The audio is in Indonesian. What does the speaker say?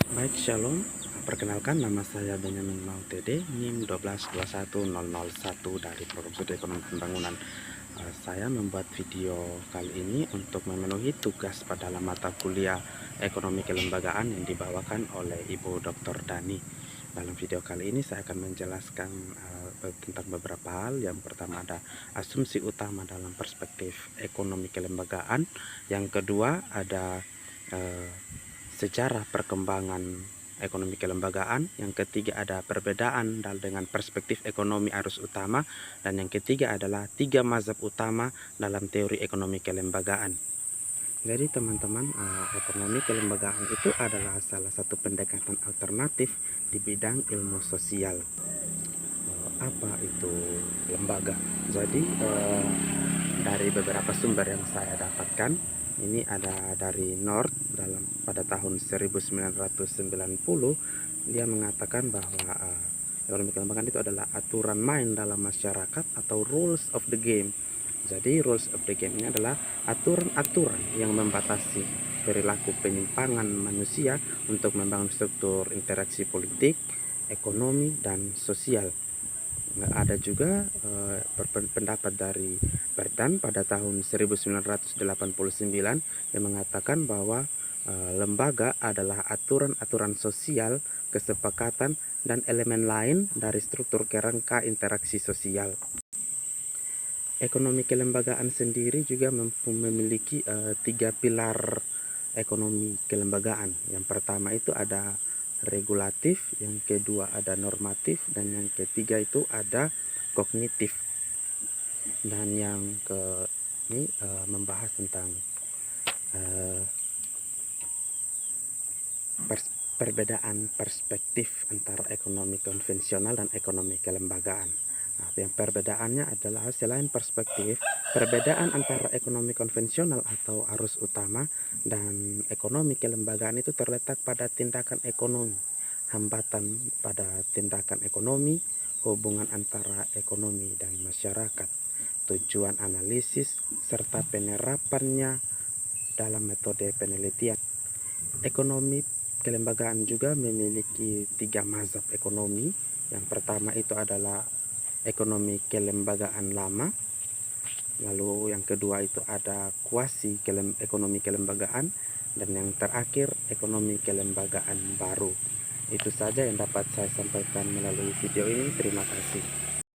Baik, Shalom. Perkenalkan, nama saya Benyamin Mautede, NIM 1221001 dari Program Studi Ekonomi Pembangunan. Saya membuat video kali ini untuk memenuhi tugas pada dalam mata kuliah Ekonomi Kelembagaan yang dibawakan oleh Ibu Dr. Dani. Dalam video kali ini saya akan menjelaskan tentang beberapa hal. Yang pertama ada asumsi utama dalam perspektif ekonomi kelembagaan. Yang kedua ada sejarah perkembangan ekonomi kelembagaan. Yang ketiga ada perbedaan dengan perspektif ekonomi arus utama. Dan yang ketiga adalah 3 mazhab utama dalam teori ekonomi kelembagaan. Jadi teman-teman, ekonomi kelembagaan itu adalah salah satu pendekatan alternatif di bidang ilmu sosial. Apa itu lembaga? Jadi dari beberapa sumber yang saya dapatkan, ini ada dari North pada tahun 1990. Dia mengatakan bahwa ekonomi kelembagaan itu adalah aturan main dalam masyarakat atau rules of the game. Jadi rules of the game ini adalah aturan-aturan yang membatasi perilaku penyimpangan manusia untuk membangun struktur interaksi politik, ekonomi, dan sosial. Ada juga pendapat dari Berdan pada tahun 1989 yang mengatakan bahwa lembaga adalah aturan-aturan sosial, kesepakatan, dan elemen lain dari struktur kerangka interaksi sosial. Ekonomi kelembagaan sendiri juga memiliki 3 pilar ekonomi kelembagaan. Yang pertama itu ada regulatif, yang kedua ada normatif, dan yang ketiga itu ada kognitif. Dan yang ini membahas tentang perbedaan perspektif antara ekonomi konvensional dan ekonomi kelembagaan. Yang perbedaannya adalah selain perspektif, perbedaan antara ekonomi konvensional atau arus utama dan ekonomi kelembagaan itu terletak pada tindakan ekonomi, hambatan pada tindakan ekonomi, hubungan antara ekonomi dan masyarakat, tujuan analisis, serta penerapannya dalam metode penelitian. Ekonomi kelembagaan juga memiliki 3 mazhab ekonomi. Yang pertama itu adalah ekonomi kelembagaan lama, lalu yang kedua itu ada kuasi ekonomi kelembagaan, dan yang terakhir ekonomi kelembagaan baru. Itu saja yang dapat saya sampaikan melalui video ini. Terima kasih.